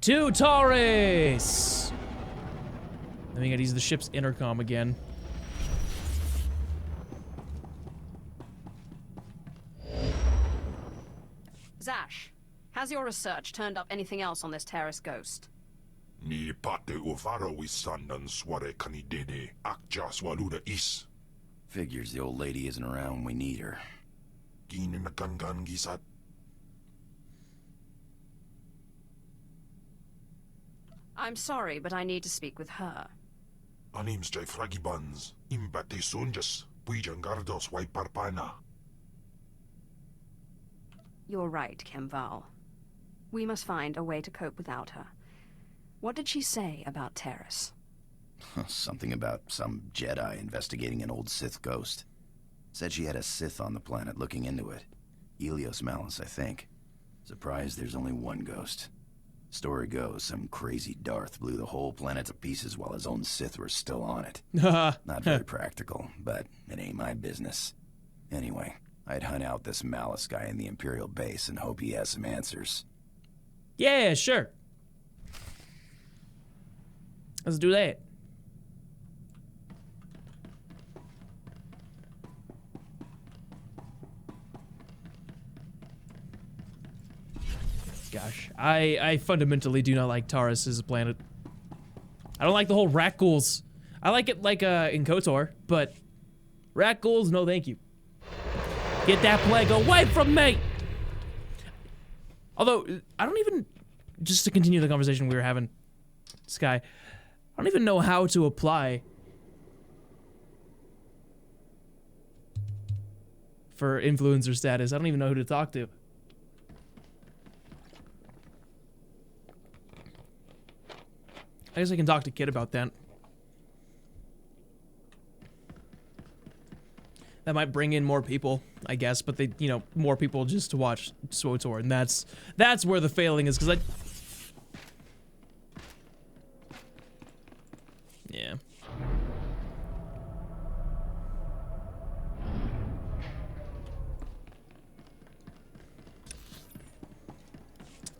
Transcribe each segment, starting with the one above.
To Taris! Then we gotta use the ship's intercom again. Zash, has your research turned up anything else on this Taris ghost? Ni pate uvaro wisandan sware kanidede akja swaluda is. Figures the old lady isn't around when we need her. Ginin na gangan gisat. I'm sorry, but I need to speak with her. Anims jay fragibans. Imbate sunjas. Puijangardos way parpana. You're right, Kemval. We must find a way to cope without her. What did she say about Taris? Something about some Jedi investigating an old Sith ghost. Said she had a Sith on the planet looking into it. Ilios Malice, I think. Surprised there's only one ghost. Story goes, some crazy Darth blew the whole planet to pieces while his own Sith were still on it. Not very practical, but it ain't my business. Anyway, I'd hunt out this Malice guy in the Imperial base and hope he has some answers. Yeah, sure. Let's do that. Gosh, I fundamentally do not like Taris as a planet. I don't like the whole rat ghouls. I like it like in KOTOR, but rat ghouls, no thank you. Get that plague away from me! Although, I don't even, just to continue the conversation we were having, Sky, I don't even know how to apply for influencer status. I don't even know who to talk to. I guess I can talk to Kid about that. That might bring in more people, I guess, but they, you know, more people just to watch SWTOR, and that's where the failing is, because yeah.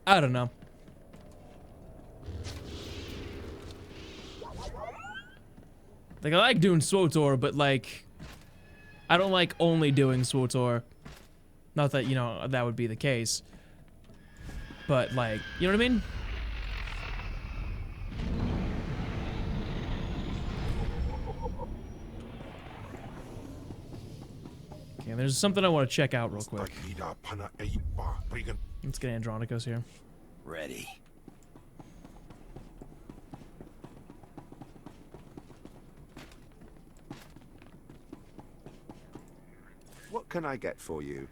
I don't know. Like, I like doing SWTOR, but, like, I don't like only doing SWTOR. Not that, you know, that would be the case. But, like, you know what I mean? Okay, there's something I want to check out real quick. Let's get Andronicos here. Ready. What can I get for you?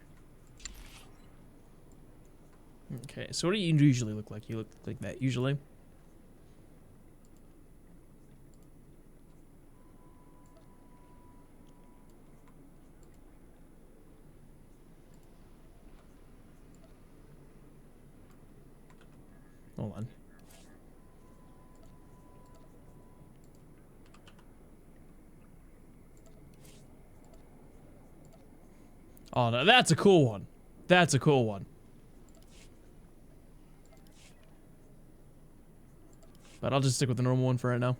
Okay, so what do you usually look like? You look like that usually? Hold on. Oh, no, that's a cool one. That's a cool one. But I'll just stick with the normal one for right now.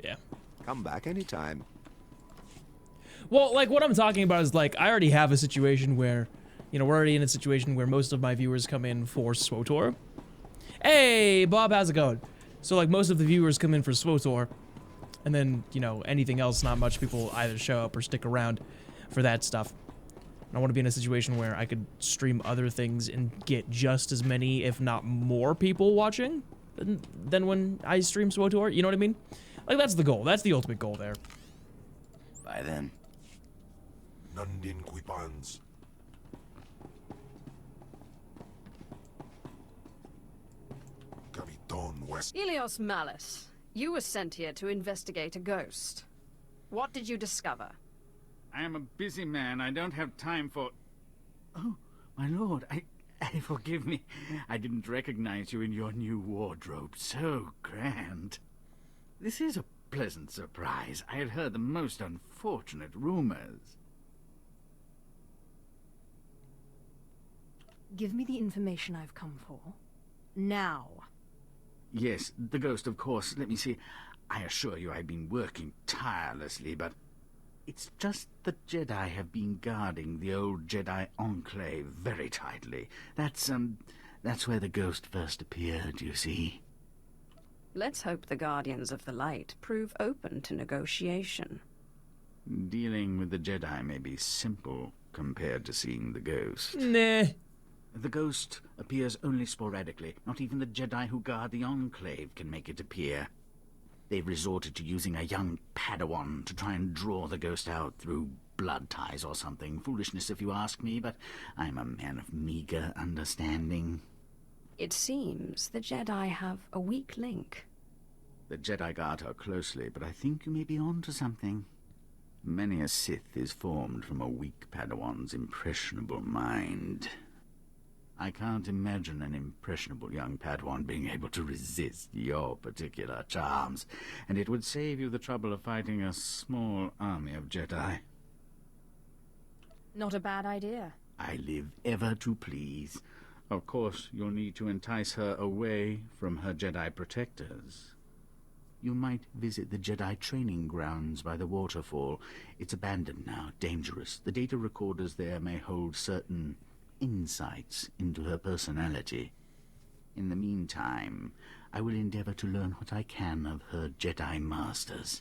Yeah. Come back anytime. Well, like, what I'm talking about is, like, I already have a situation where, you know, we're already in a situation where most of my viewers come in for SWTOR. Hey, Bob, how's it going? So, like, most of the viewers come in for SWTOR, and then, you know, anything else, not much people either show up or stick around for that stuff. And I want to be in a situation where I could stream other things and get just as many, if not more people watching than when I stream SWTOR, you know what I mean? Like, that's the goal. That's the ultimate goal there. By then. Nandin Quipans. Gaviton West. Ilios Malice, you were sent here to investigate a ghost. What did you discover? I am a busy man. I don't have time for... Oh, my lord, I Forgive me. I didn't recognize you in your new wardrobe. So grand. This is a pleasant surprise. I had heard the most unfortunate rumors. Give me the information I've come for. Now. Yes, the ghost, of course. Let me see. I assure you I've been working tirelessly, but it's just the Jedi have been guarding the old Jedi Enclave very tightly. That's where the ghost first appeared, you see. Let's hope the Guardians of the Light prove open to negotiation. Dealing with the Jedi may be simple compared to seeing the ghost. Nah. The ghost appears only sporadically. Not even the Jedi who guard the Enclave can make it appear. They've resorted to using a young Padawan to try and draw the ghost out through blood ties or something. Foolishness, if you ask me, but I'm a man of meager understanding. It seems the Jedi have a weak link. The Jedi guard her closely, but I think you may be on to something. Many a Sith is formed from a weak Padawan's impressionable mind. I can't imagine an impressionable young Padawan being able to resist your particular charms, and it would save you the trouble of fighting a small army of Jedi. Not a bad idea. I live ever to please. Of course, you'll need to entice her away from her Jedi protectors. You might visit the Jedi training grounds by the waterfall. It's abandoned now, dangerous. The data recorders there may hold certain insights into her personality. In the meantime, I will endeavor to learn what I can of her Jedi masters.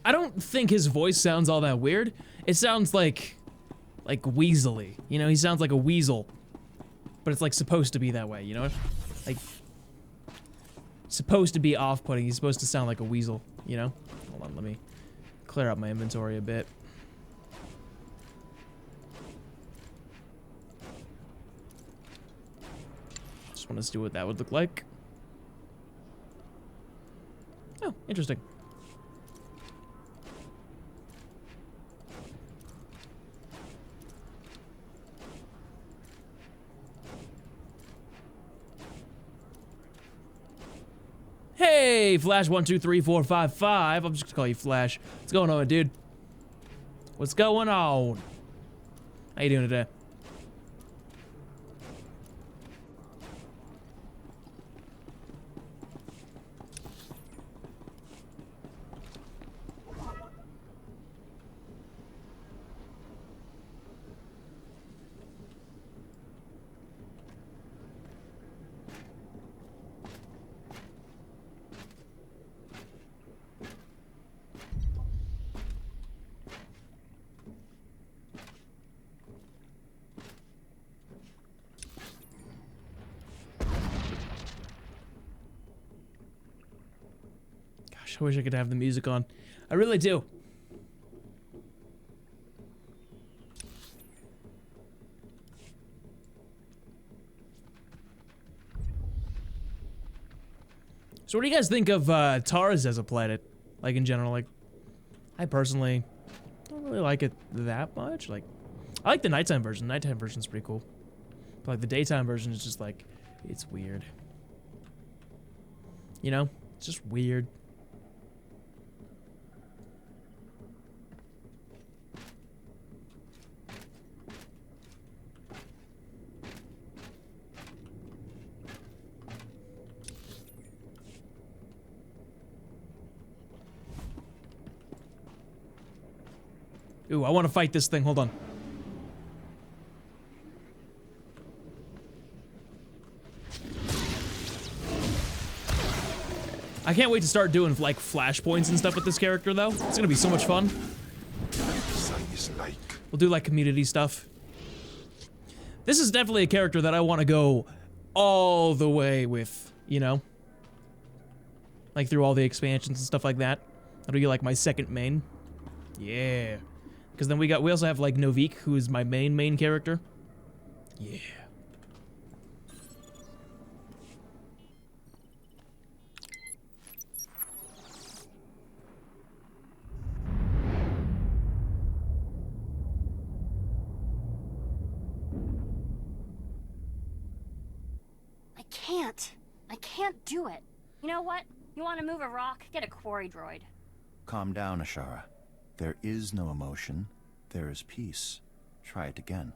I don't think his voice sounds all that weird. It sounds like weaselly. You know, he sounds like a weasel. But it's like supposed to be that way, you know? Like supposed to be off-putting. He's supposed to sound like a weasel, you know? Hold on, let me clear out my inventory a bit. Just want to see what that would look like. Oh, interesting. Hey, Flash 123455. I'm just gonna call you Flash. What's going on, dude? What's going on? How you doing today? I wish I could have the music on. I really do. So what do you guys think of Taris as a planet? Like in general, like I personally don't really like it that much. Like I like the nighttime version. Nighttime version's pretty cool. But like the daytime version is just like it's weird. You know? It's just weird. Ooh, I want to fight this thing. Hold on. I can't wait to start doing like flashpoints and stuff with this character though. It's gonna be so much fun. We'll do like community stuff. This is definitely a character that I want to go all the way with, you know? Like through all the expansions and stuff like that. That'll be like my second main. Yeah. Because then we also have like Novik, who is my main character. Yeah. can't. I can't do it. You know what? You want to move a rock? Get a quarry droid. Calm down, Ashara. There is no emotion. There is peace. Try it again.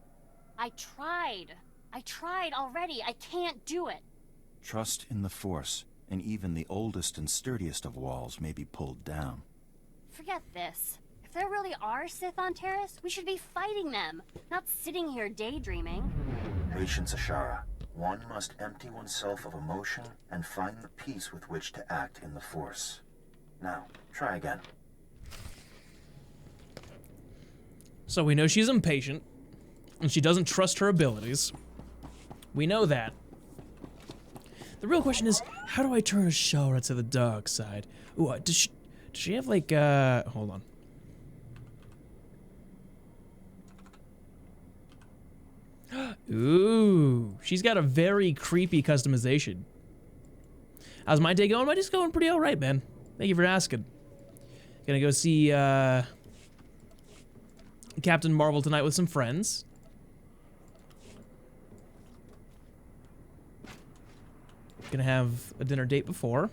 I tried. I tried already. I can't do it. Trust in the Force, and even the oldest and sturdiest of walls may be pulled down. Forget this. If there really are Sith on Taris, we should be fighting them, not sitting here daydreaming. Patience, Ashara. One must empty oneself of emotion and find the peace with which to act in the Force. Now, try again. So we know she's impatient, and she doesn't trust her abilities. We know that. The real question is, how do I turn Ashara to the dark side? Ooh, does she have like, hold on. Ooh, she's got a very creepy customization. How's my day going? My day's going pretty alright, man. Thank you for asking. Gonna go see, Captain Marvel tonight with some friends. Gonna have a dinner date before.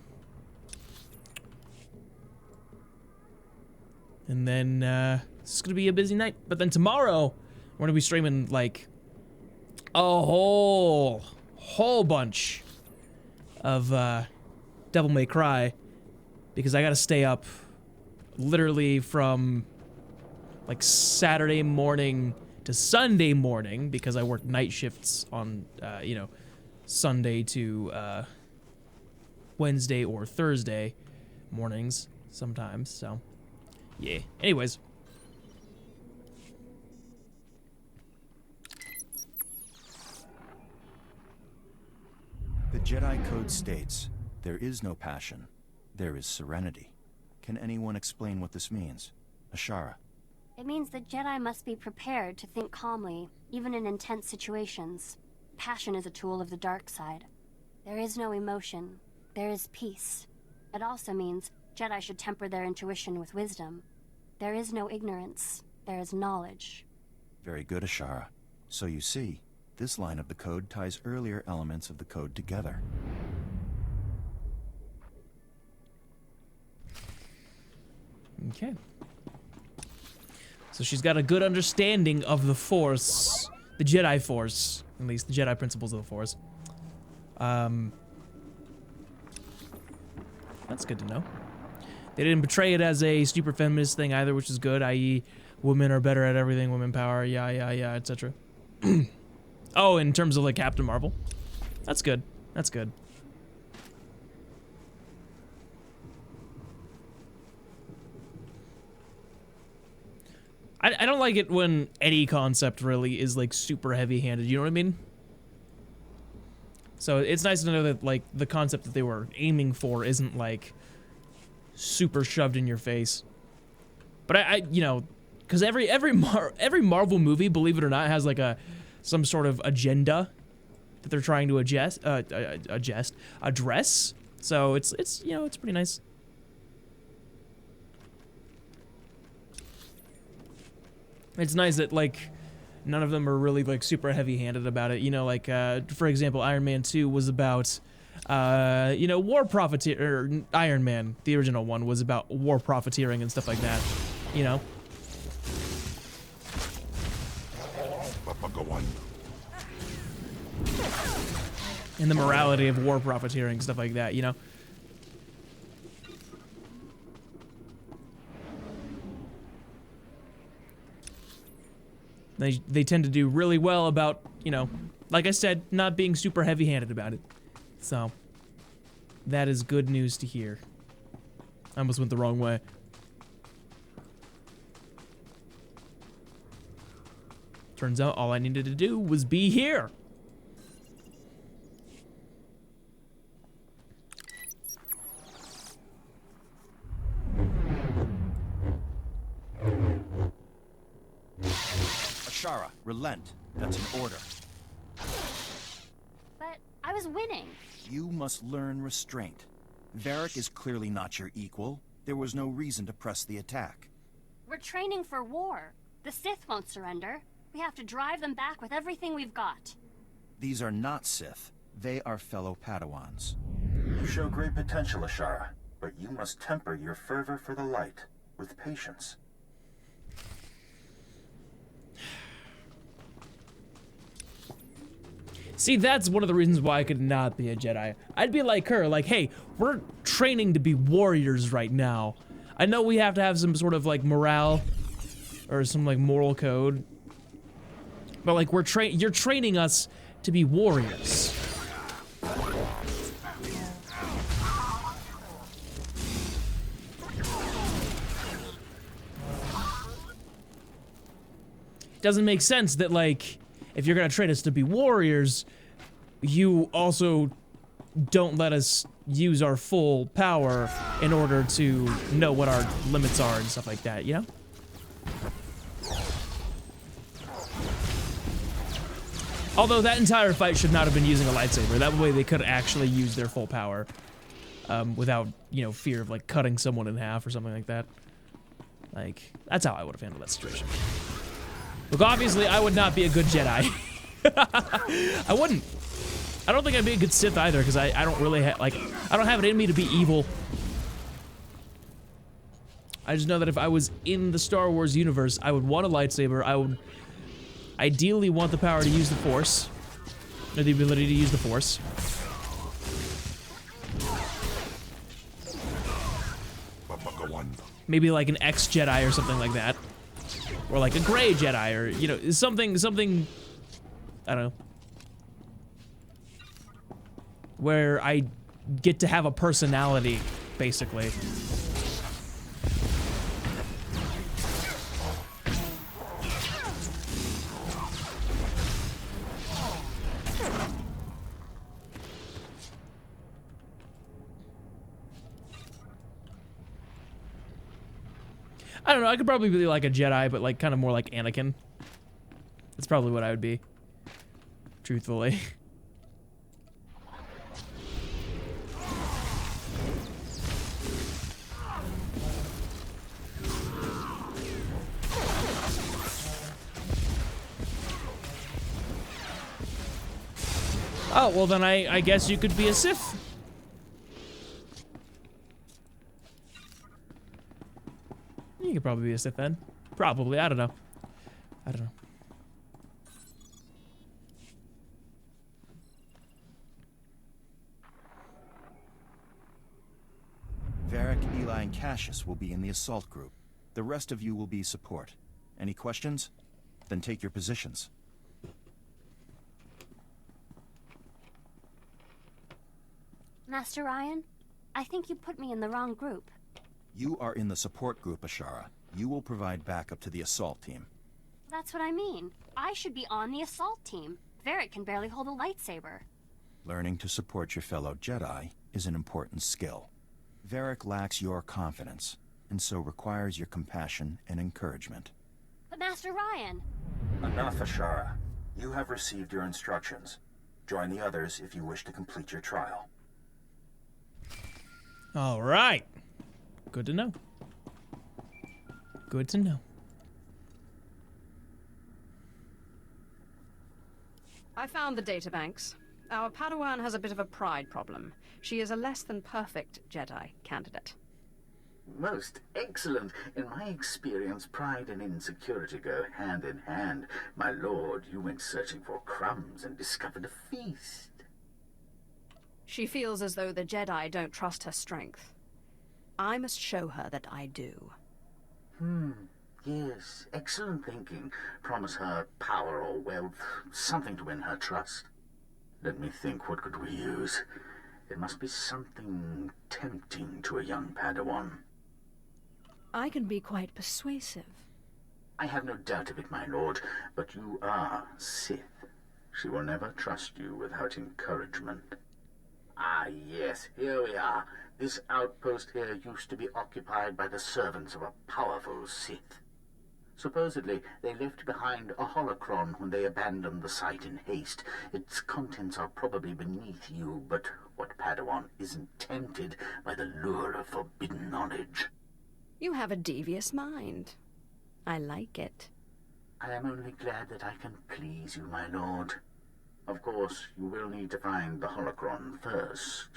And then, it's gonna be a busy night. But then tomorrow, we're gonna be streaming, like, a whole bunch of, Devil May Cry. Because I gotta stay up literally from, like, Saturday morning to Sunday morning. Because I work night shifts on, you know, Sunday to, Wednesday or Thursday mornings sometimes, so, yeah. Anyways. The Jedi Code states, there is no passion, there is serenity. Can anyone explain what this means? Ashara. It means that Jedi must be prepared to think calmly, even in intense situations. Passion is a tool of the dark side. There is no emotion. There is peace. It also means Jedi should temper their intuition with wisdom. There is no ignorance. There is knowledge. Very good, Ashara. So you see, this line of the code ties earlier elements of the code together. Okay. So she's got a good understanding of the Force. The Jedi Force. At least the Jedi principles of the Force. That's good to know. They didn't portray it as a super feminist thing either, which is good, i.e. women are better at everything, women power, yeah, etc. Oh, in terms of, like, Captain Marvel. That's good. That's good. I don't like it when any concept really is, like, super heavy-handed, you know what I mean? So it's nice to know that, like, the concept that they were aiming for isn't, like, super shoved in your face. But you know, because every Marvel movie, believe it or not, has, like, some sort of agenda that they're trying to address. So it's you know, it's pretty nice. It's nice that, like, none of them are really, like, super heavy-handed about it. You know, like, for example, Iron Man 2 was about, you know, war profiteer, or Iron Man, the original one, was about war profiteering and stuff like that, you know? And the morality of war profiteering, stuff like that, you know? They tend to do really well about, you know, like I said, not being super heavy-handed about it. So, that is good news to hear. I almost went the wrong way. Turns out all I needed to do was be here. Ashara, relent. That's an order. But I was winning. You must learn restraint. Varric is clearly not your equal. There was no reason to press the attack. We're training for war. The Sith won't surrender. We have to drive them back with everything we've got. These are not Sith. They are fellow Padawans. You show great potential, Ashara, but you must temper your fervor for the light with patience. See, that's one of the reasons why I could not be a Jedi. I'd be like her, like, hey, we're training to be warriors right now. I know we have to have some sort of, like, morale or some, like, moral code. But, like, you're training us to be warriors. Doesn't make sense that, like, if you're gonna train us to be warriors, you also don't let us use our full power in order to know what our limits are and stuff like that, you know? Although that entire fight should not have been using a lightsaber. That way they could actually use their full power without, you know, fear of, like, cutting someone in half or something like that. Like, that's how I would have handled that situation. Look, obviously, I would not be a good Jedi. I wouldn't. I don't think I'd be a good Sith either, because I don't really I don't have it in me to be evil. I just know that if I was in the Star Wars universe, I would want a lightsaber. I would ideally want the power to use the Force, or the ability to use the Force. Maybe like an ex-Jedi or something like that. Or like a gray Jedi, or, you know, something, I don't know. Where I get to have a personality, basically. I don't know, I could probably be like a Jedi, but like kind of more like Anakin. That's probably what I would be. Truthfully. Oh, well then I guess you could be a Sith. You could probably be a Sith then. Probably, I don't know. I don't know. Varric, Eli, and Cassius will be in the assault group. The rest of you will be support. Any questions? Then take your positions. Master Ryan, I think you put me in the wrong group. You are in the support group, Ashara. You will provide backup to the assault team. That's what I mean. I should be on the assault team. Varric can barely hold a lightsaber. Learning to support your fellow Jedi is an important skill. Varric lacks your confidence, and so requires your compassion and encouragement. But Master Ryan... Enough, Ashara. You have received your instructions. Join the others if you wish to complete your trial. All right. Good to know. Good to know. I found the databanks. Our Padawan has a bit of a pride problem. She is a less than perfect Jedi candidate. Most excellent. In my experience, pride and insecurity go hand in hand. My lord, you went searching for crumbs and discovered a feast. She feels as though the Jedi don't trust her strength. I must show her that I do. Yes, excellent thinking. Promise her power or wealth, something to win her trust. Let me think, what could we use? It must be something tempting to a young Padawan. I can be quite persuasive. I have no doubt of it, my lord, but you are Sith. She will never trust you without encouragement. Ah, yes, here we are. This outpost here used to be occupied by the servants of a powerful Sith. Supposedly, they left behind a holocron when they abandoned the site in haste. Its contents are probably beneath you, but what Padawan isn't tempted by the lure of forbidden knowledge? You have a devious mind. I like it. I am only glad that I can please you, my lord. Of course, you will need to find the holocron first.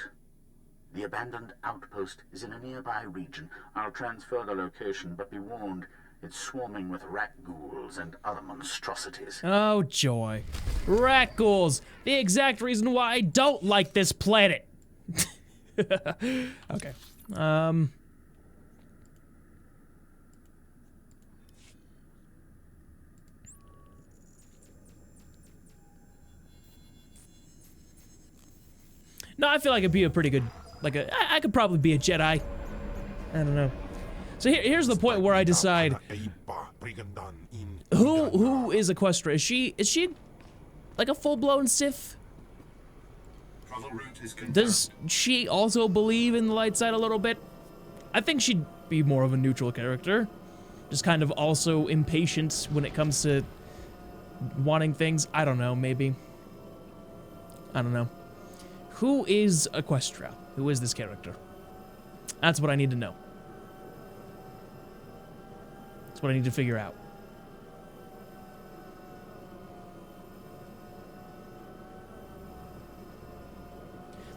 The abandoned outpost is in a nearby region. I'll transfer the location, but be warned, it's swarming with rat ghouls and other monstrosities. Oh, joy. Rat ghouls. The exact reason why I don't like this planet. Okay. No, I feel like it'd be a pretty good, I could probably be a Jedi. I don't know. So here's the point where I decide who is Equestra? Is she like a full-blown Sith? Does she also believe in the light side a little bit? I think she'd be more of a neutral character. Just kind of also impatient when it comes to wanting things. I don't know, maybe. I don't know. Who is Equestra? Who is this character? That's what I need to know. That's what I need to figure out.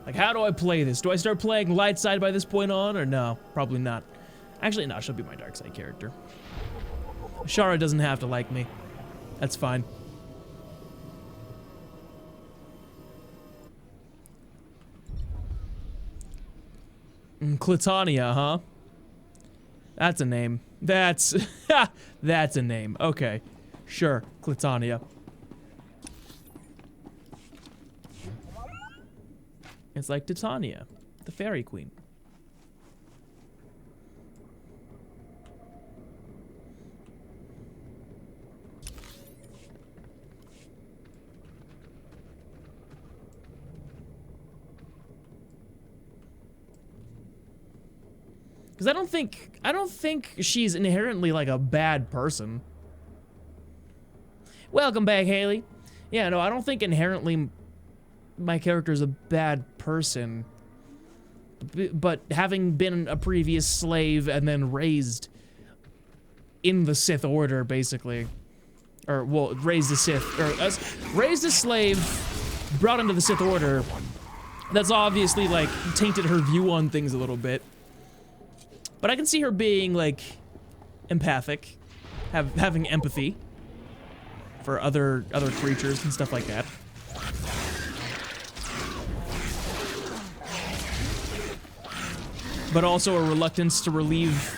Like, how do I play this? Do I start playing light side by this point on, or no? Probably not. Actually, no, she'll be my dark side character. Shara doesn't have to like me. That's fine. Clitania, huh? That's a name. That's a name. Okay. Sure, Clitania. It's like Titania, the fairy queen. Because I don't think she's inherently like a bad person. Welcome back, Haley. Yeah, no, I don't think inherently my character's a bad person. But having been a previous slave and then raised in the Sith Order, basically. Or, well, raised a Sith, or raised a slave, brought into the Sith Order, that's obviously, like, tainted her view on things a little bit. But I can see her being, like, empathic, having empathy for other creatures and stuff like that. But also a reluctance to relieve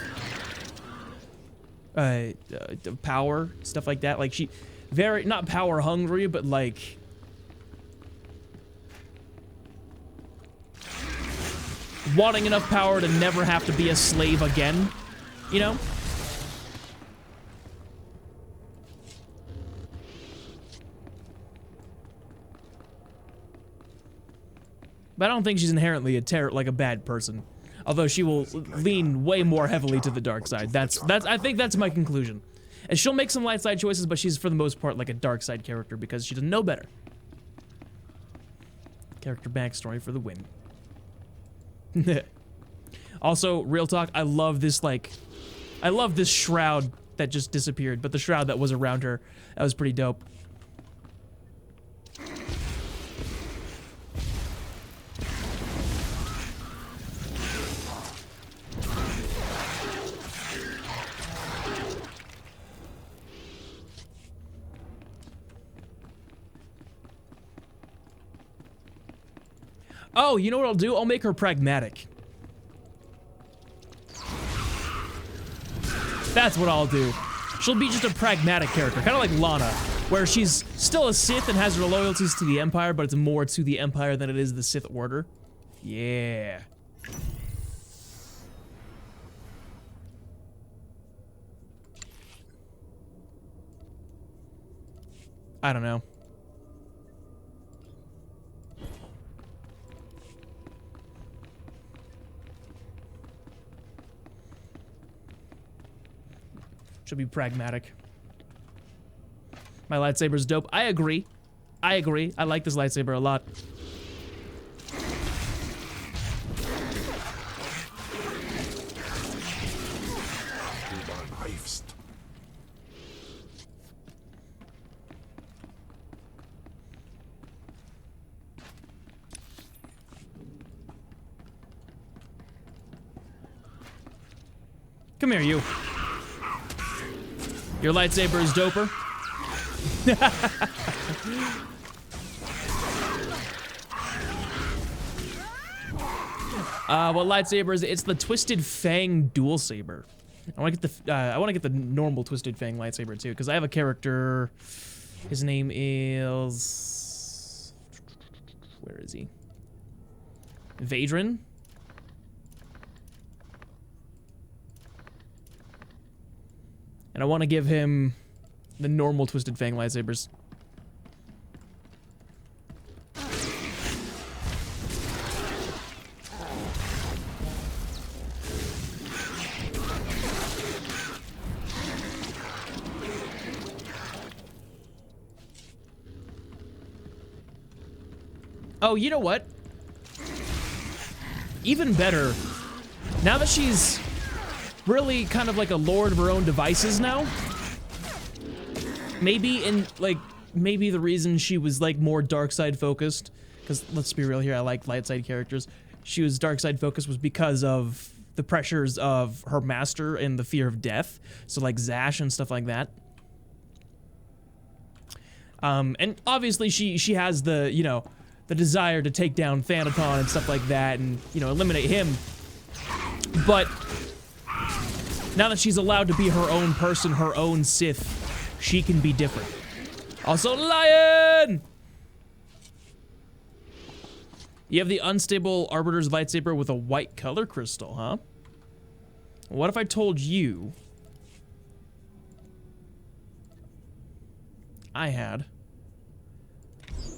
power, stuff like that. Like, she not power hungry, but like wanting enough power to never have to be a slave again, you know? But I don't think she's inherently like a bad person. Although she will lean way more heavily to the dark side. I think that's my conclusion. And she'll make some light side choices, but she's for the most part like a dark side character because she doesn't know better. Character backstory for the win. Also, real talk, I love this shroud that just disappeared, but the shroud that was around her, that was pretty dope. Oh, you know what I'll do? I'll make her pragmatic. That's what I'll do. She'll be just a pragmatic character, kind of like Lana, where she's still a Sith and has her loyalties to the Empire, but it's more to the Empire than it is the Sith Order. Yeah. I don't know. Should be pragmatic. My lightsaber's dope. I agree. I agree. I like this lightsaber a lot. Come here, you. Your lightsaber is doper. What lightsaber is it? It's the Twisted Fang dual saber. I want to get the normal Twisted Fang lightsaber too, because I have a character. His name is, where is he? Vadron. And I want to give him the normal Twisted Fang lightsabers. Oh, you know what? Even better, now that she's really kind of like a lord of her own devices now, maybe the reason she was like more dark side focused, because let's be real here, I like light side characters, she was dark side focused was because of the pressures of her master and the fear of death, so like Zash and stuff like that. And obviously she has the, you know, the desire to take down Thanaton and stuff like that and, you know, eliminate him. But now that she's allowed to be her own person, her own Sith, she can be different. Also, Lion! You have the unstable Arbiter's lightsaber with a white color crystal, huh? What if I told you I had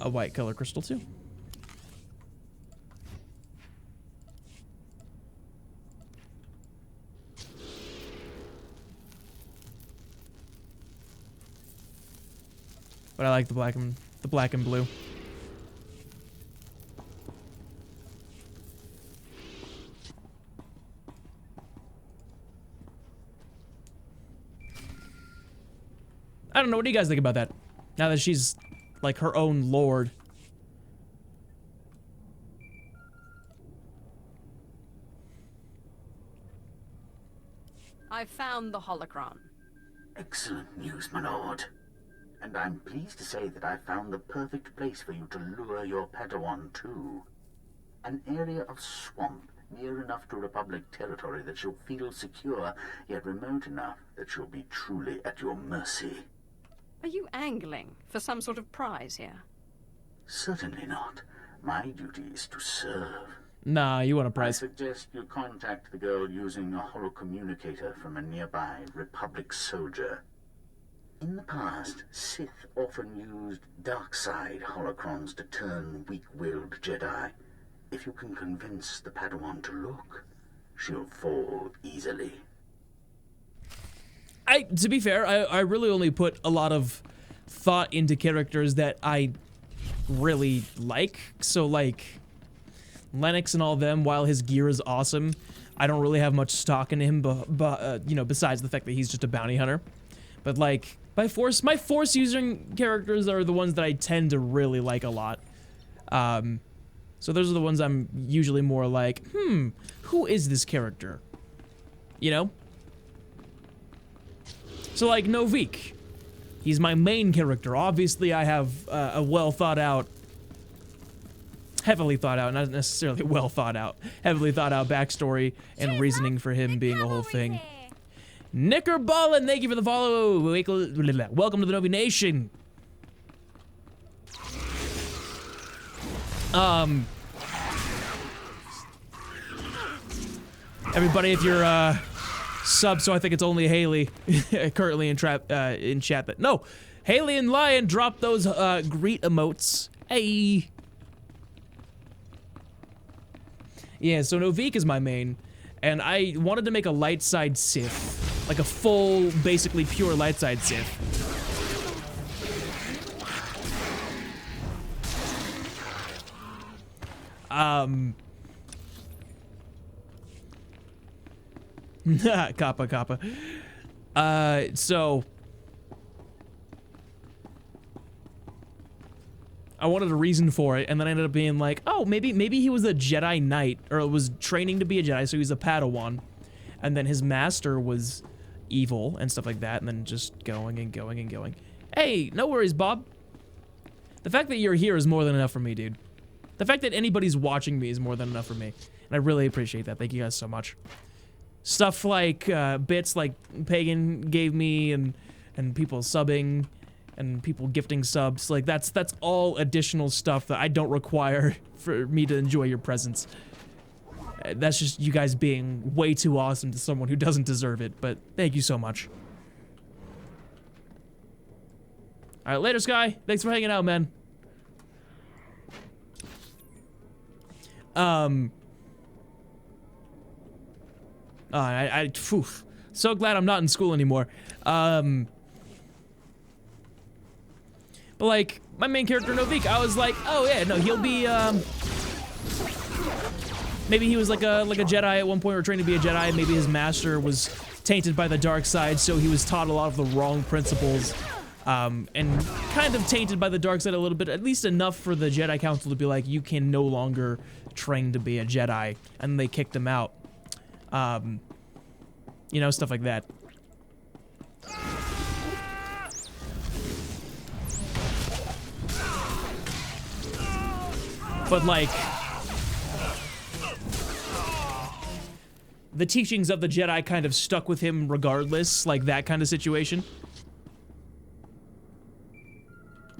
a white color crystal too? But I like the black and blue. I don't know, what do you guys think about that? Now that she's like her own lord. I found the holocron. Excellent news, my lord. And I'm pleased to say that I found the perfect place for you to lure your Padawan to. An area of swamp near enough to Republic territory that she'll feel secure, yet remote enough that she'll be truly at your mercy. Are you angling for some sort of prize here? Certainly not. My duty is to serve. Nah, you want a I prize. suggest you contact the girl using a holocommunicator from a nearby Republic soldier. In the past, Sith often used dark side holocrons to turn weak-willed Jedi. If you can convince the Padawan to look, she'll fall easily. To be fair, I really only put a lot of thought into characters that I really like. So like Lennox and all them, while his gear is awesome, I don't really have much stock in him, you know, besides the fact that he's just a bounty hunter. But like, my force using characters are the ones that I tend to really like a lot. So those are the ones I'm usually more like, who is this character? You know? So like Novik, he's my main character. Obviously I have a well thought out, heavily thought out, not necessarily well thought out, heavily thought out backstory and reasoning for him being a whole thing. Knickerballin', thank you for the follow. Welcome to the Novi Nation. Everybody, if you're sub, so I think it's only Haley currently in chat. That no, Haley and Lion dropped those greet emotes. Hey. Yeah, so Novik is my main, and I wanted to make a light side Sith, like a full, basically pure light side Sith. Kappa. So I wanted a reason for it, and then I ended up being like, oh, maybe he was a Jedi Knight, or was training to be a Jedi, so he's a Padawan. and then his master was evil and stuff like that, and then just going and going and going. Hey, no worries, Bob. The fact that you're here is more than enough for me, dude. The fact that anybody's watching me is more than enough for me, and I really appreciate that. Thank you guys so much. Stuff like bits like Pagan gave me, and people subbing, and people gifting subs, like that's all additional stuff that I don't require for me to enjoy your presence. That's just you guys being way too awesome to someone who doesn't deserve it, but thank you so much. Alright, later, Sky. Thanks for hanging out, man. Phew, so glad I'm not in school anymore. But like, my main character, Novik, I was like, oh yeah, no, he'll be, maybe he was like a Jedi at one point, or trained to be a Jedi. Maybe his master was tainted by the dark side, so he was taught a lot of the wrong principles, and kind of tainted by the dark side a little bit, at least enough for the Jedi Council to be like, you can no longer train to be a Jedi, and they kicked him out. You know, stuff like that. But like, the teachings of the Jedi kind of stuck with him regardless, like that kind of situation.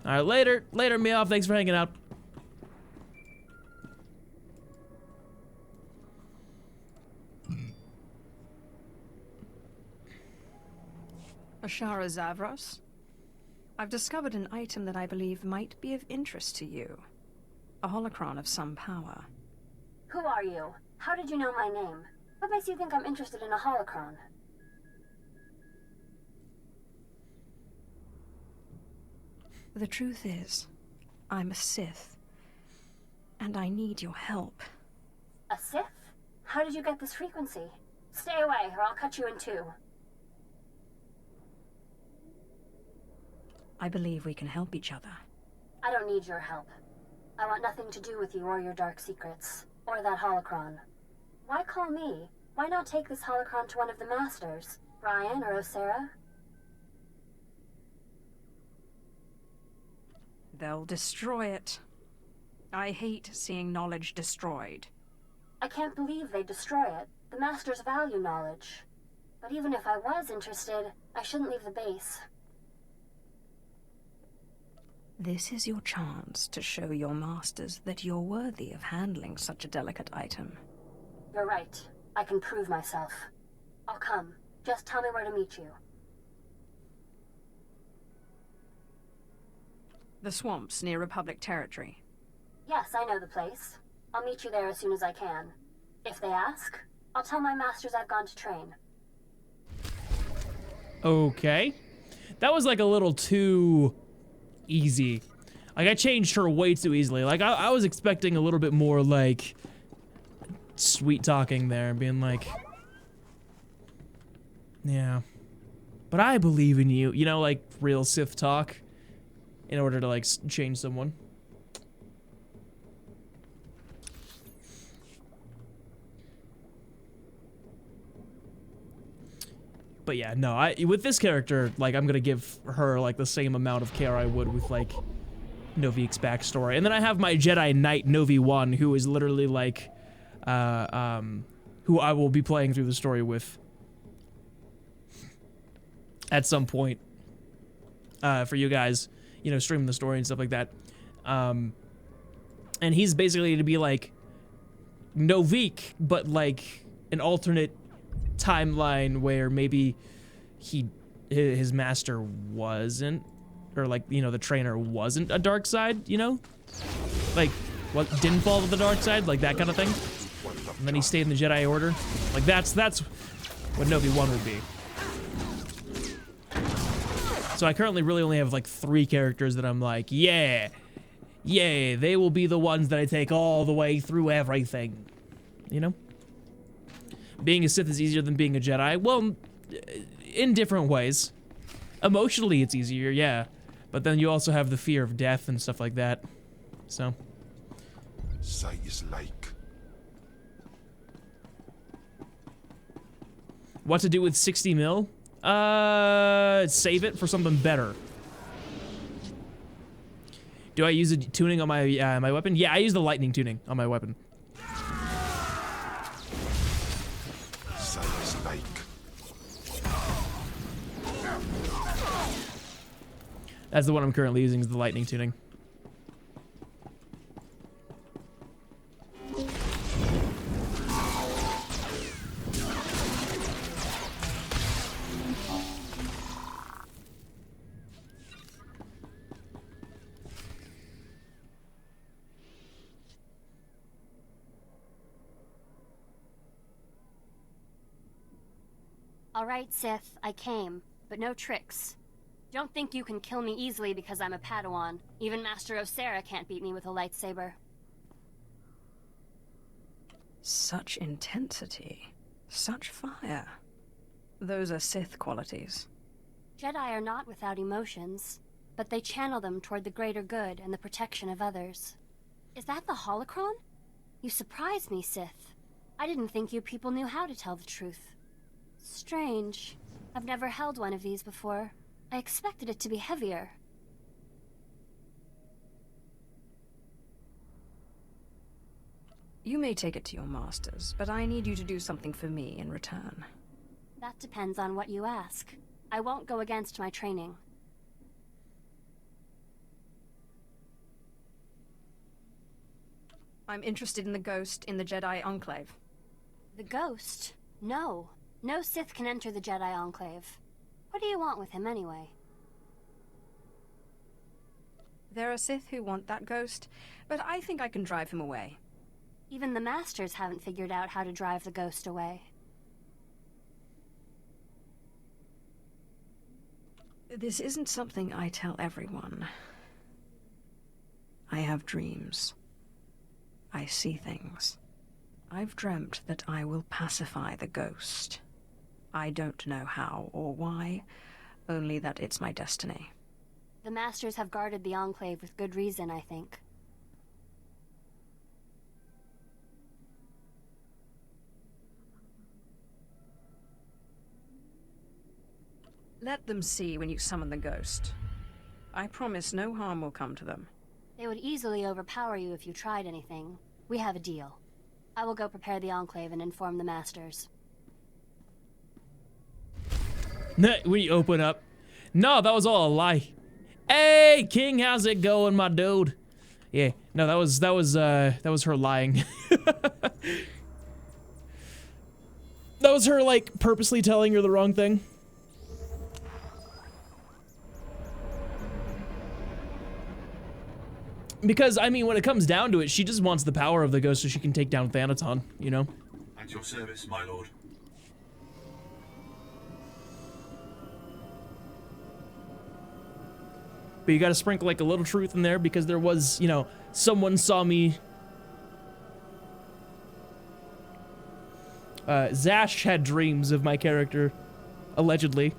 Alright, later, Meow, thanks for hanging out. Ashara Zavros, I've discovered an item that I believe might be of interest to you. A holocron of some power. Who are you? How did you know my name? What makes you think I'm interested in a holocron? The truth is, I'm a Sith, and I need your help. A Sith? How did you get this frequency? Stay away, or I'll cut you in two. I believe we can help each other. I don't need your help. I want nothing to do with you or your dark secrets, or that holocron. Why call me? Why not take this holocron to one of the masters? Ryan or Osera? They'll destroy it. I hate seeing knowledge destroyed. I can't believe they destroy it. The masters value knowledge. But even if I was interested, I shouldn't leave the base. This is your chance to show your masters that you're worthy of handling such a delicate item. You're right. I can prove myself. I'll come. Just tell me where to meet you. The swamps near Republic territory. Yes, I know the place. I'll meet you there as soon as I can. If they ask, I'll tell my masters I've gone to train. Okay. That was like a little too easy. Like, I changed her way too easily. Like, I was expecting a little bit more, like, sweet talking there, being like, yeah, but I believe in you. You know, like, real Sith talk in order to, like, change someone. But yeah, no, with this character, like, I'm gonna give her, like, the same amount of care I would with, like, Novik's backstory. And then I have my Jedi Knight, Novi 1, who is literally, like, who I will be playing through the story with at some point, for you guys, you know, streaming the story and stuff like that. And he's basically to be, like, Novik, but, like, an alternate timeline where maybe his master wasn't, or, like, you know, the trainer wasn't a dark side, you know, like, what, didn't fall to the dark side, like that kind of thing, and then he stayed in the Jedi Order. Like, that's what Novi 1 would be. So I currently really only have like 3 characters that I'm like, yeah, they will be the ones that I take all the way through everything, you know? Being a Sith is easier than being a Jedi. Well, in different ways. Emotionally, it's easier, yeah. But then you also have the fear of death and stuff like that. So. Sight is like. What to do with 60 mil? Save it for something better. Do I use a tuning on my my weapon? Yeah, I use the lightning tuning on my weapon. That's the one I'm currently using, is the lightning tuning. All right, Sith, I came, but no tricks. Don't think you can kill me easily because I'm a Padawan. Even Master SWTOR can't beat me with a lightsaber. Such intensity. Such fire. Those are Sith qualities. Jedi are not without emotions, but they channel them toward the greater good and the protection of others. Is that the holocron? You surprised me, Sith. I didn't think you people knew how to tell the truth. Strange. I've never held one of these before. I expected it to be heavier. You may take it to your masters, but I need you to do something for me in return. That depends on what you ask. I won't go against my training. I'm interested in the ghost in the Jedi Enclave. The ghost? No. No Sith can enter the Jedi Enclave. What do you want with him, anyway? There are Sith who want that ghost, but I think I can drive him away. Even the Masters haven't figured out how to drive the ghost away. This isn't something I tell everyone. I have dreams. I see things. I've dreamt that I will pacify the ghost. I don't know how or why, only that it's my destiny. The Masters have guarded the Enclave with good reason, I think. Let them see when you summon the ghost. I promise no harm will come to them. They would easily overpower you if you tried anything. We have a deal. I will go prepare the Enclave and inform the Masters. We open up. No, that was all a lie. Hey, King, how's it going, my dude? Yeah, no, that was her lying. That was her, like, purposely telling her the wrong thing. Because, I mean, when it comes down to it, she just wants the power of the ghost so she can take down Thanaton, you know? At your service, my lord. But you gotta sprinkle, like, a little truth in there because there was, you know, someone saw me. Zash had dreams of my character, allegedly.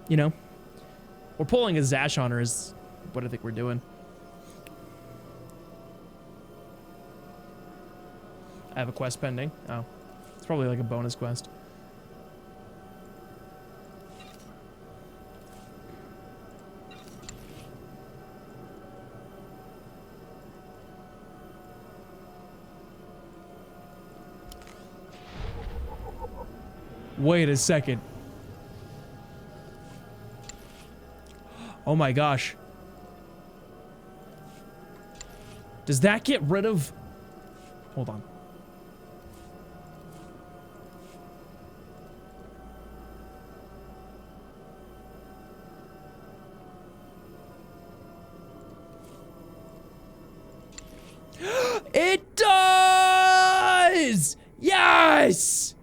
You know? We're pulling a Zash on her is what I think we're doing. I have a quest pending. Oh. It's probably like a bonus quest. Wait a second. Oh my gosh. Does that get rid of... Hold on. It does! Yes!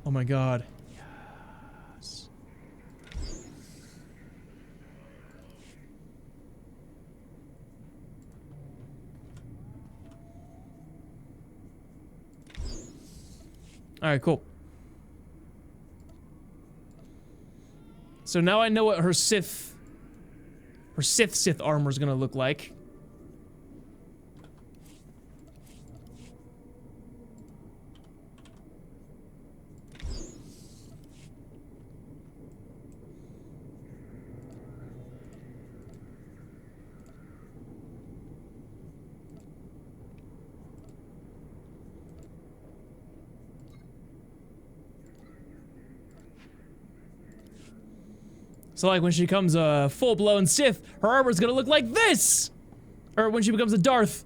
Oh my god. Yes. Alright, cool. So now I know what her Sith armor is gonna look like. So like when she becomes a full-blown Sith, her armor's gonna look like this! Or when she becomes a Darth.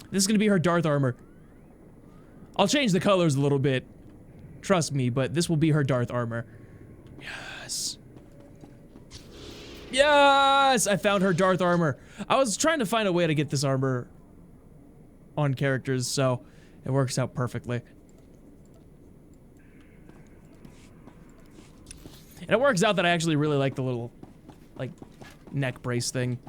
This is gonna be her Darth armor. I'll change the colors a little bit. Trust me, but this will be her Darth armor. Yes. Yes! I found her Darth armor. I was trying to find a way to get this armor on characters, so it works out perfectly. And it works out that I actually really like the little, like, neck brace thing.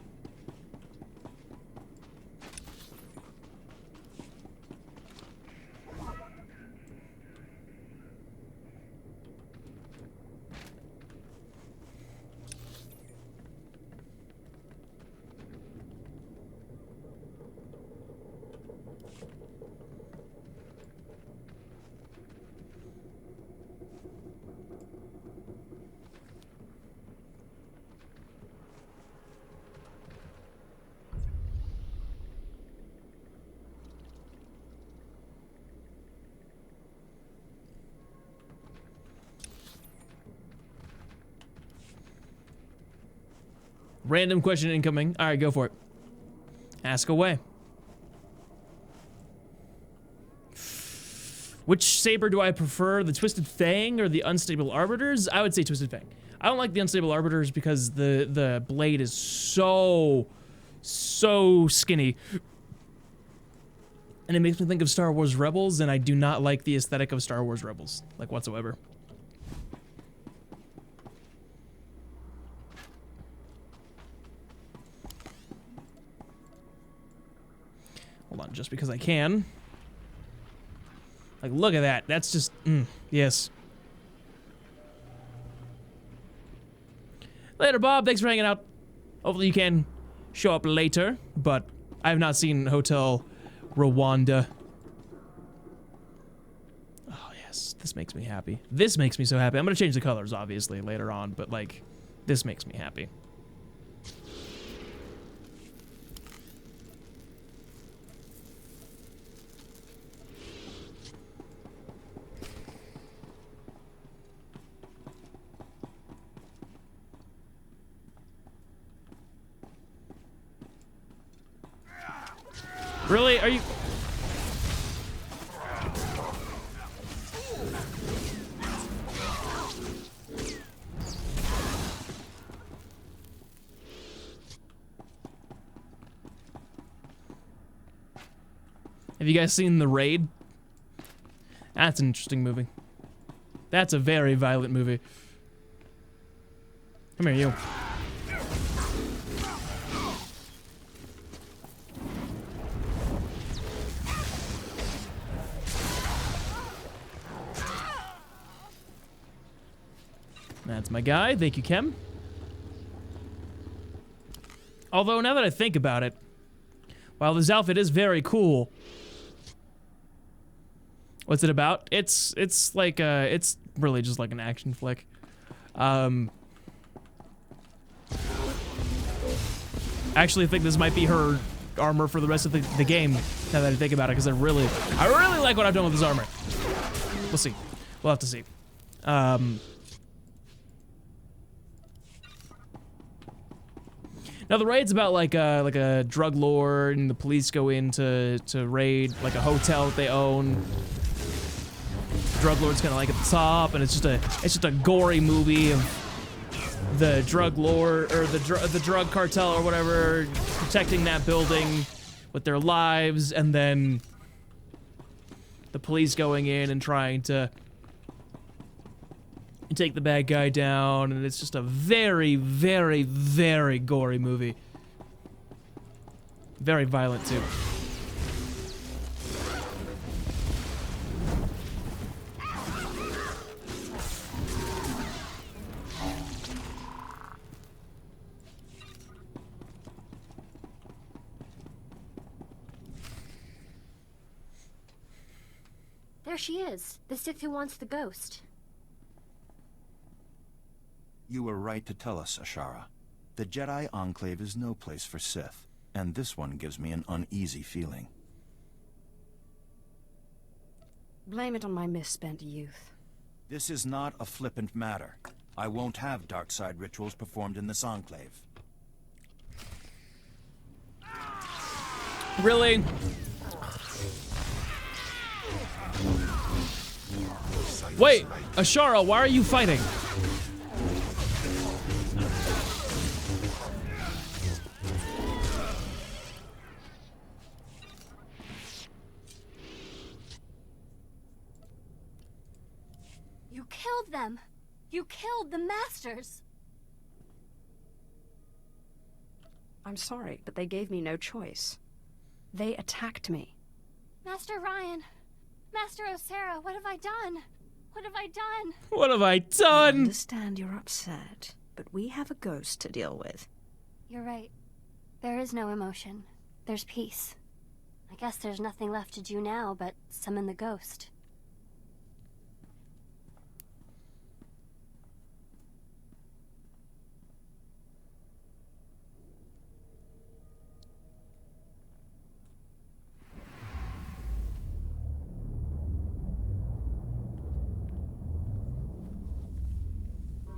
Random question incoming. All right, go for it. Ask away. Which saber do I prefer, the Twisted Fang or the Unstable Arbiters? I would say Twisted Fang. I don't like the Unstable Arbiters because the blade is so skinny. And it makes me think of Star Wars Rebels, and I do not like the aesthetic of Star Wars Rebels, like whatsoever. Hold on, just because I can. Like, look at that. That's just, yes. Later, Bob. Thanks for hanging out. Hopefully you can show up later, but I have not seen Hotel Rwanda. Oh, yes. This makes me happy. This makes me so happy. I'm going to change the colors, obviously, later on, but, like, this makes me happy. Really? Are you... Have you guys seen The Raid? That's an interesting movie. That's a very violent movie. Come here, you. That's my guy. Thank you, Kem. Although, now that I think about it, while this outfit is very cool, what's it about? It's like it's really just like an action flick. I actually think this might be her armor for the rest of the game, now that I think about it, because I really like what I've done with this armor. We'll see. We'll have to see. Now the raid's about like a drug lord, and the police go in to raid like a hotel that they own. Drug lord's kind of like at the top, and it's just a gory movie of the drug lord or the drug cartel or whatever protecting that building with their lives, and then the police going in and trying to take the bad guy down, and it's just a very, very, very gory movie. Very violent, too. There she is, the Sith who wants the ghost. You were right to tell us, Ashara. The Jedi Enclave is no place for Sith, and this one gives me an uneasy feeling. Blame it on my misspent youth. This is not a flippant matter. I won't have dark side rituals performed in this enclave. Really? Wait, Ashara, why are you fighting? You killed them! You killed the Masters! I'm sorry, but they gave me no choice. They attacked me. Master Ryan! Master Osera, what have I done? What have I done? What have I I done? understand you're upset, but we have a ghost to deal with. You're right. There is no emotion. There's peace. I guess there's nothing left to do now but summon the ghost.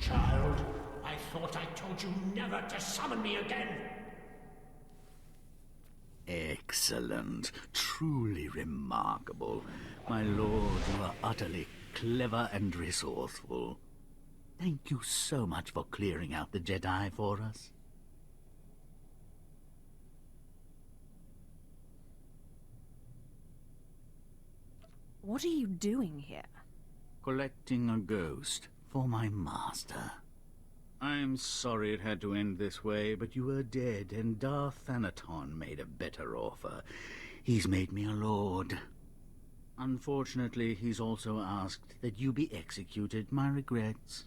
Child, I thought I told you never to summon me again. Excellent. Truly remarkable. My lord, you are utterly clever and resourceful. Thank you so much for clearing out the Jedi for us. What are you doing here? Collecting a ghost for my master. I'm sorry it had to end this way, but you were dead, and Darth Thanaton made a better offer. He's made me a lord. Unfortunately, he's also asked that you be executed. My regrets.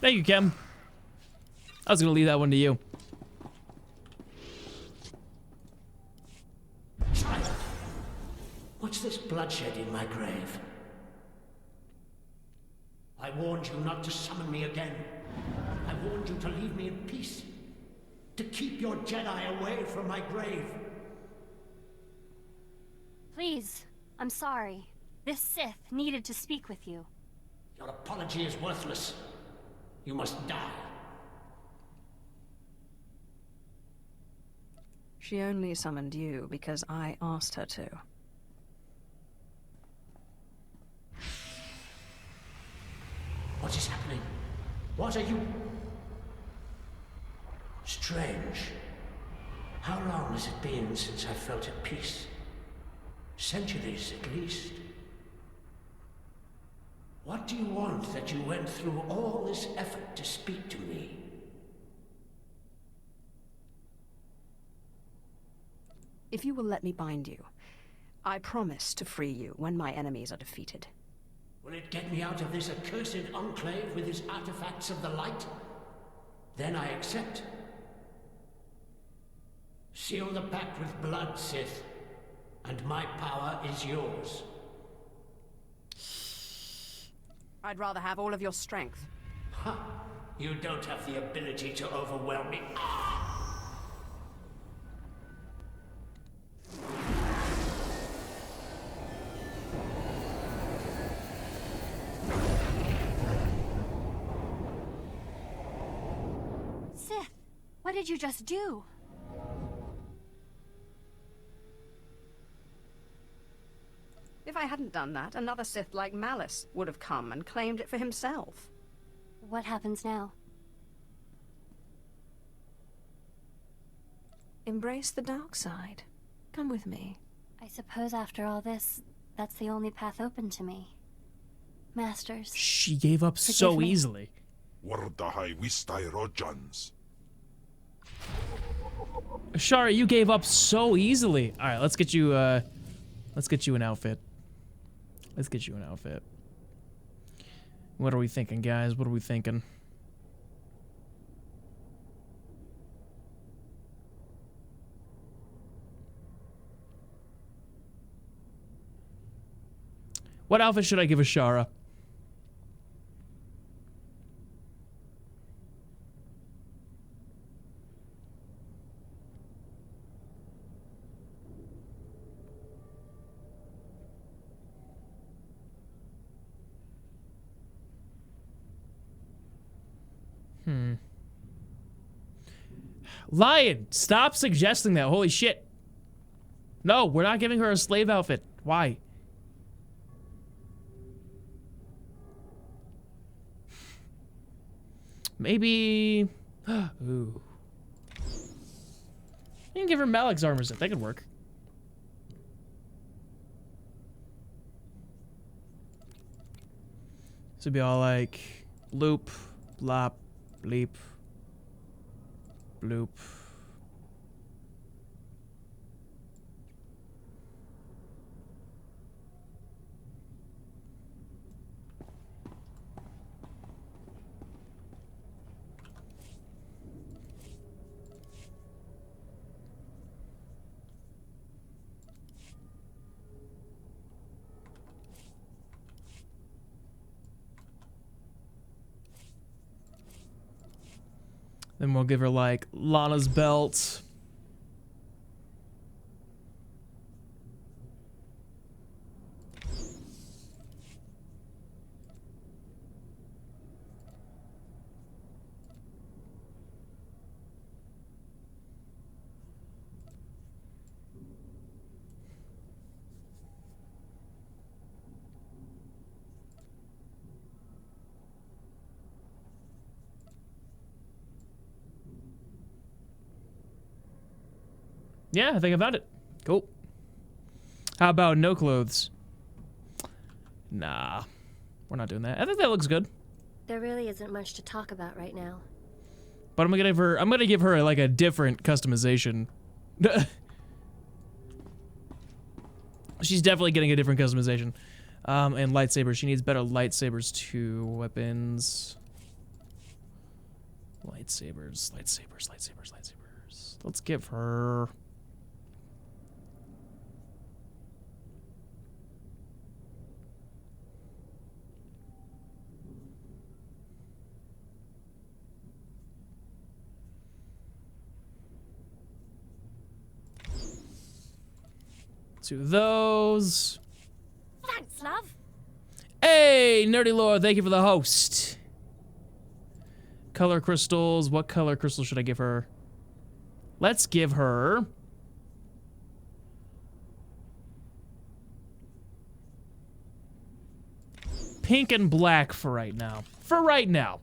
Thank you, Kim. I was gonna leave that one to you. Child, what's this bloodshed in my grave? I warned you not to summon me again. I warned you to leave me in peace. To keep your Jedi away from my grave. Please, I'm sorry. This Sith needed to speak with you. Your apology is worthless. You must die. She only summoned you because I asked her to. What is happening? What are you... Strange. How long has it been since I felt at peace? Centuries, at least. What do you want that you went through all this effort to speak to me? If you will let me bind you, I promise to free you when my enemies are defeated. Will it get me out of this accursed enclave with its artifacts of the light? Then I accept. Seal the pact with blood, Sith, and my power is yours. I'd rather have all of your strength. Ha! You don't have the ability to overwhelm me. Sith, what did you just do? If I hadn't done that, another Sith like Malice would have come and claimed it for himself. What happens now? Embrace the dark side. Come with me. I suppose after all this, that's the only path open to me. Masters. She gave up so me. easily. Wardahi wistai rojans. Ashara, you gave up so easily. All right, let's get you an outfit. Let's get you an outfit. What are we thinking, guys? What are we thinking? What outfit should I give Ashara? Lion, stop suggesting that. Holy shit. No, we're not giving her a slave outfit. Why? Maybe... Ooh. You can give her Malik's armor set. That could work. This would be all like... Loop, blop, bleep, bloop. Then we'll give her like Lana's belt. Yeah, I think I found it. Cool. How about no clothes? Nah, we're not doing that. I think that looks good. There really isn't much to talk about right now. But I'm gonna give her like a different customization. She's definitely getting a different customization. And lightsabers. She needs better lightsabers too. Weapons. Lightsabers. Let's give her... to those. Thanks, love. Hey, Nerdy Lord, thank you for the host. Color crystals. What color crystal should I give her? Let's give her... pink and black for right now. For right now.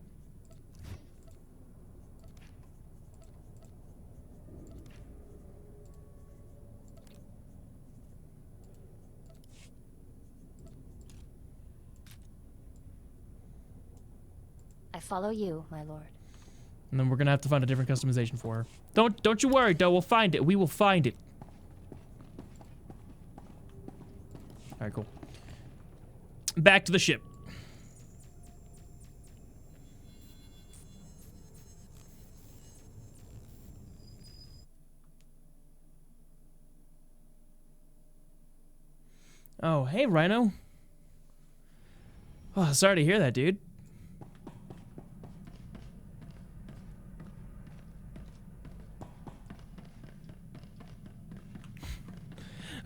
I follow you, my lord. And then we're gonna have to find a different customization for her. Don't you worry, though. We'll find it. We will find it. All right, cool. Back to the ship. Oh, hey, Rhino. Oh, sorry to hear that, dude.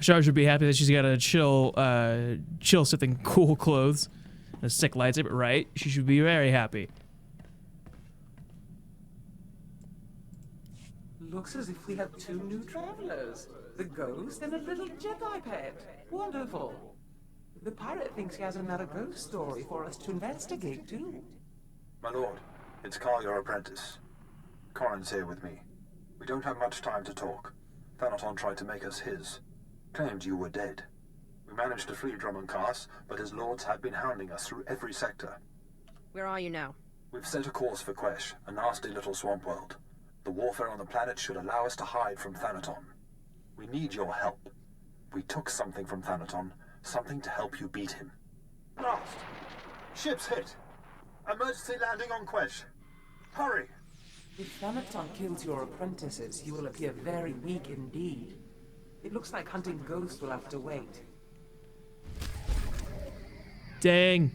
Shar should be happy that she's got a chill Sith in cool clothes and a sick lightsaber, right? She should be very happy. Looks as if we have two new travelers. The ghost and a little Jedi pet. Wonderful. The pirate thinks he has another ghost story for us to investigate, too. My lord, it's Carl, your apprentice. Corin's here with me. We don't have much time to talk. Thanaton tried to make us his. Claimed you were dead. We managed to free Drummond Cass, but his lords have been hounding us through every sector. Where are you now? We've set a course for Quesh, a nasty little swamp world. The warfare on the planet should allow us to hide from Thanaton. We need your help. We took something from Thanaton, something to help you beat him. Blast! Ship's hit! Emergency landing on Quesh! Hurry! If Thanaton kills your apprentices, he will appear very weak indeed. It looks like hunting ghosts will have to wait. Dang.